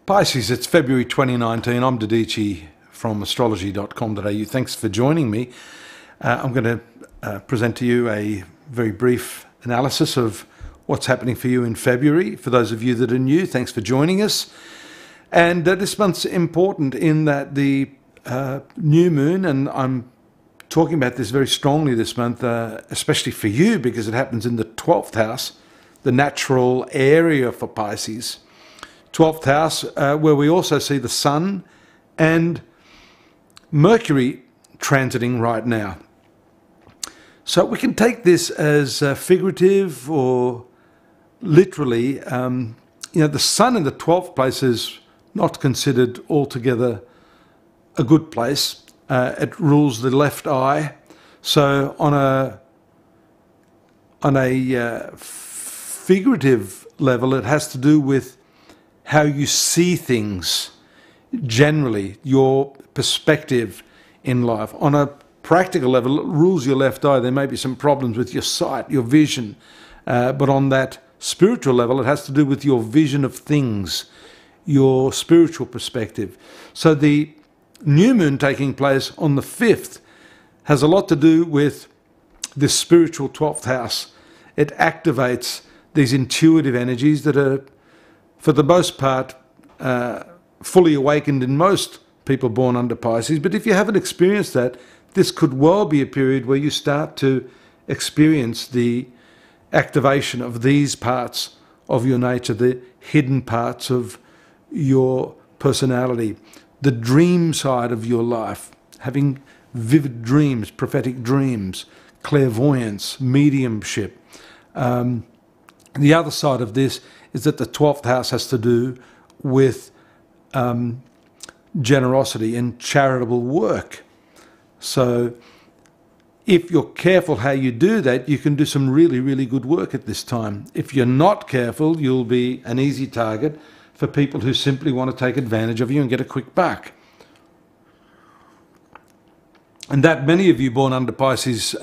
Pisces, it's February 2019. I'm Dadhichi from astrology.com.au. Thanks for joining me. I'm going to present to you a very brief analysis of what's happening for you in February. For those of you that are new, thanks for joining us. And this month's important in that the new moon, and I'm talking about this very strongly this month, especially for you because it happens in the 12th house, the natural area for Pisces. 12th house, where we also see the Sun and Mercury transiting right now. So we can take this as figurative or literally. The Sun in the 12th place is not considered altogether a good place. It rules the left eye. So on a figurative level, it has to do with how you see things generally, your perspective in life. On a practical level, it rules your left eye. There may be some problems with your sight, your vision, but on that spiritual level, it has to do with your vision of things, your spiritual perspective. So the new moon taking place on the 5th has a lot to do with this spiritual 12th house. It activates these intuitive energies that are, for the most part, fully awakened in most people born under Pisces. But if you haven't experienced that, this could well be a period where you start to experience the activation of these parts of your nature, the hidden parts of your personality, the dream side of your life, having vivid dreams, prophetic dreams, clairvoyance, mediumship. The other side of this is that the 12th house has to do with generosity and charitable work. So if you're careful how you do that, you can do some really, really good work at this time. If you're not careful, you'll be an easy target for people who simply want to take advantage of you and get a quick buck. And that many of you born under Pisces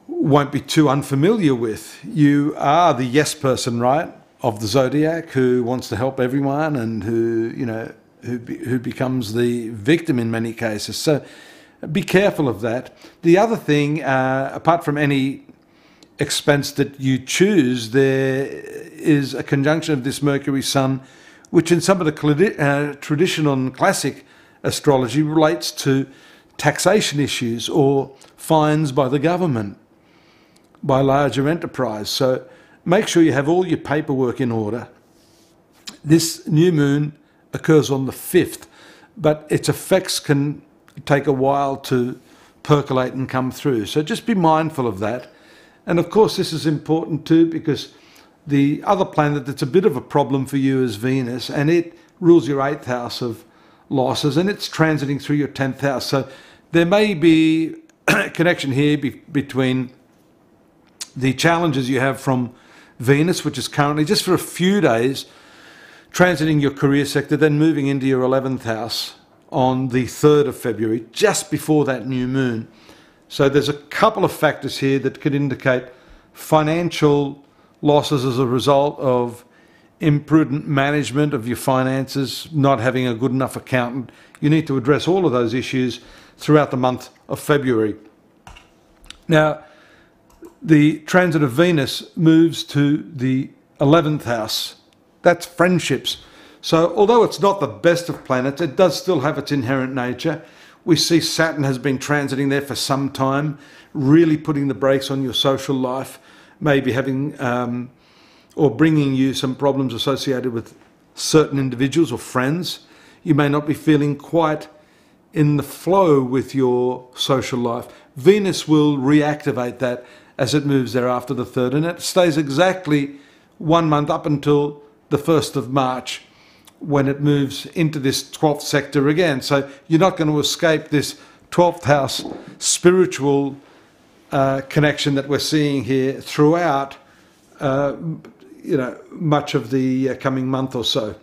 won't be too unfamiliar with. You are the yes person, right, of the zodiac, who wants to help everyone and who becomes the victim in many cases. So be careful of that. The other thing, apart from any expense that you choose, there is a conjunction of this Mercury Sun, which in some of the traditional and classic astrology relates to taxation issues or fines by the government, by larger enterprise. So make sure you have all your paperwork in order. This new moon occurs on the 5th, but its effects can take a while to percolate and come through. So just be mindful of that. And of course, this is important too, because the other planet that's a bit of a problem for you is Venus, and it rules your 8th house of losses, and it's transiting through your 10th house. So there may be a connection here between the challenges you have from Venus, which is currently just for a few days transiting your career sector, then moving into your 11th house on the 3rd of February, just before that new moon. So there's a couple of factors here that could indicate financial losses as a result of imprudent management of your finances, not having a good enough accountant. You need to address all of those issues throughout the month of February. Now, the transit of Venus moves to the 11th house. That's friendships. So although it's not the best of planets, it does still have its inherent nature. We see Saturn has been transiting there for some time, really putting the brakes on your social life, maybe having or bringing you some problems associated with certain individuals or friends. You may not be feeling quite in the flow with your social life. Venus will reactivate that as it moves there after the 3rd, and it stays exactly 1 month up until the 1st of March when it moves into this 12th sector again. So you're not going to escape this 12th house spiritual connection that we're seeing here throughout much of the coming month or so.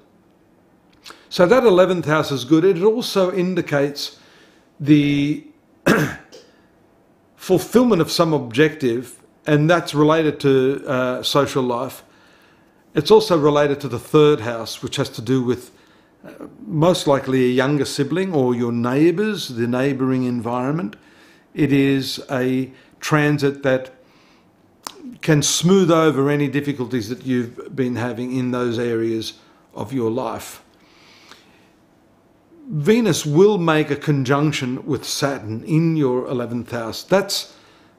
So that 11th house is good. It also indicates the fulfillment of some objective, and that's related to social life. It's also related to the third house, which has to do with most likely a younger sibling or your neighbours, the neighbouring environment. It is a transit that can smooth over any difficulties that you've been having in those areas of your life. Venus will make a conjunction with Saturn in your 11th house. That's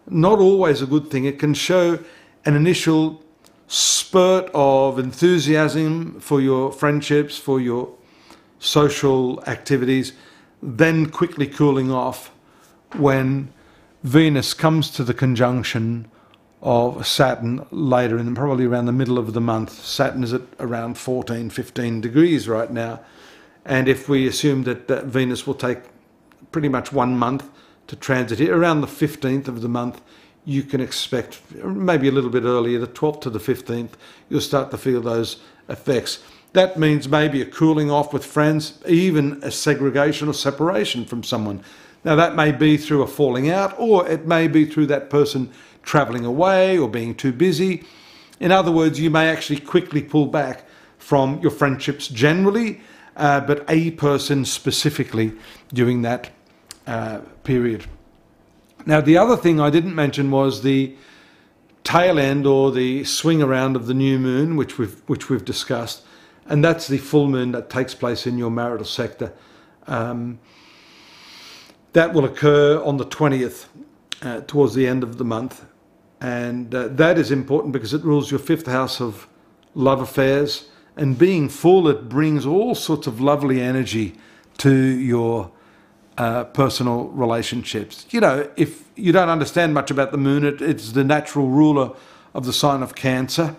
not always a good thing. It can show an initial spurt of enthusiasm for your friendships, for your social activities, then quickly cooling off when Venus comes to the conjunction of Saturn later, in probably around the middle of the month. Saturn is at around 14, 15 degrees right now. And if we assume that Venus will take pretty much 1 month to transit here, around the 15th of the month, you can expect, maybe a little bit earlier, the 12th to the 15th, you'll start to feel those effects. That means maybe a cooling off with friends, even a segregation or separation from someone. Now that may be through a falling out, or it may be through that person travelling away or being too busy. In other words, you may actually quickly pull back from your friendships generally, but a person specifically during that period. Now, the other thing I didn't mention was the tail end or the swing around of the new moon, which we've discussed, and that's the full moon that takes place in your marital sector. That will occur on the 20th, towards the end of the month, and that is important because it rules your 5th house of love affairs, and being full, it brings all sorts of lovely energy to your personal relationships. You know, if you don't understand much about the moon, it's the natural ruler of the sign of Cancer,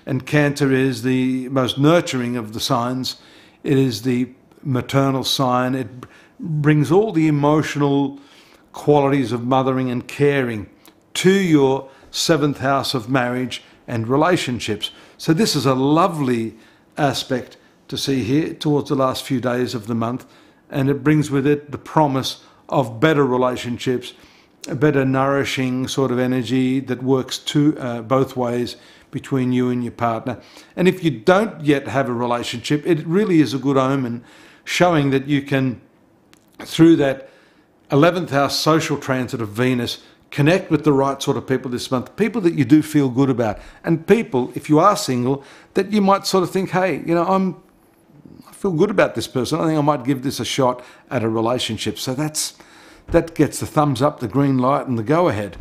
and Cancer is the most nurturing of the signs. It is the maternal sign. It brings all the emotional qualities of mothering and caring to your 7th house of marriage and relationships. So this is a lovely aspect to see here towards the last few days of the month, and it brings with it the promise of better relationships, a better nourishing sort of energy that works both ways between you and your partner. And if you don't yet have a relationship, it really is a good omen, showing that you can, through that 11th house social transit of Venus, connect with the right sort of people this month, people that you do feel good about, and people, if you are single, that you might sort of think, hey, you know, I feel good about this person. I think I might give this a shot at a relationship. So that gets the thumbs up, the green light, and the go-ahead.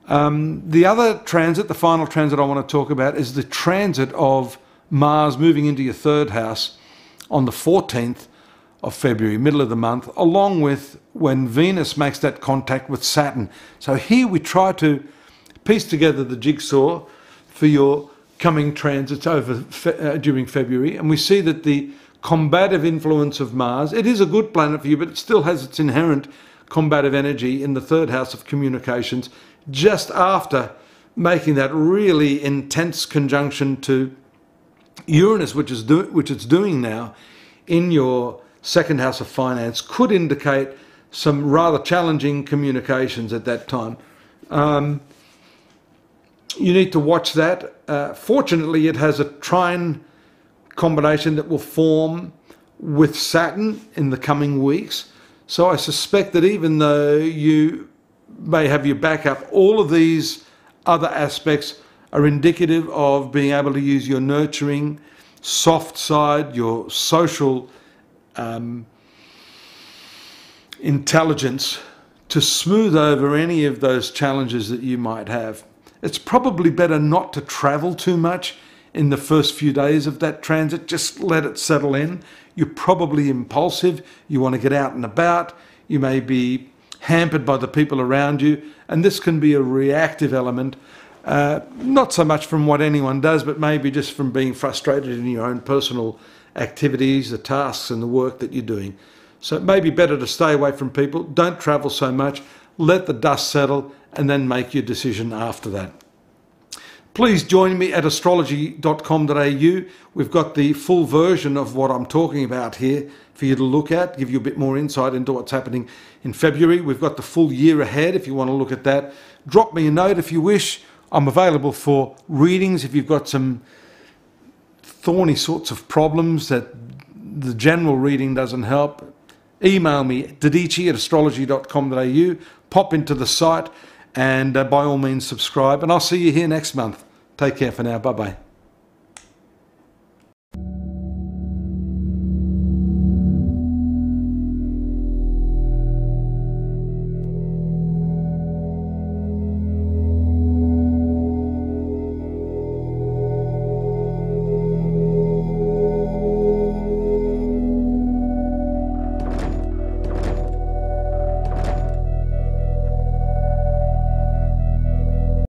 The other transit, the final transit I want to talk about, is the transit of Mars moving into your 3rd house on the 14th of February, middle of the month, along with when Venus makes that contact with Saturn. So here we try to piece together the jigsaw for your coming transits during February, and we see that the combative influence of Mars, it is a good planet for you, but it still has its inherent combative energy in the 3rd house of communications, just after making that really intense conjunction to Uranus, which it's doing now in your 2nd house of finance, could indicate some rather challenging communications at that time. You need to watch that. Fortunately, it has a trine combination that will form with Saturn in the coming weeks. So I suspect that even though you may have your back up, all of these other aspects are indicative of being able to use your nurturing, soft side, your social intelligence to smooth over any of those challenges that you might have. It's probably better not to travel too much in the first few days of that transit. Just let it settle in. You're probably impulsive. You want to get out and about. You may be hampered by the people around you. And this can be a reactive element, not so much from what anyone does, but maybe just from being frustrated in your own personal activities, the tasks and the work that you're doing. So it may be better to stay away from people. Don't travel so much. Let the dust settle and then make your decision after that. Please join me at astrology.com.au. We've got the full version of what I'm talking about here for you to look at, give you a bit more insight into what's happening in February. We've got the full year ahead if you want to look at that. Drop me a note if you wish. I'm available for readings if you've got some thorny sorts of problems that the general reading doesn't help, email me, Dadhichi@astrology.com.au, pop into the site, and by all means subscribe. And I'll see you here next month. Take care for now. Bye-bye.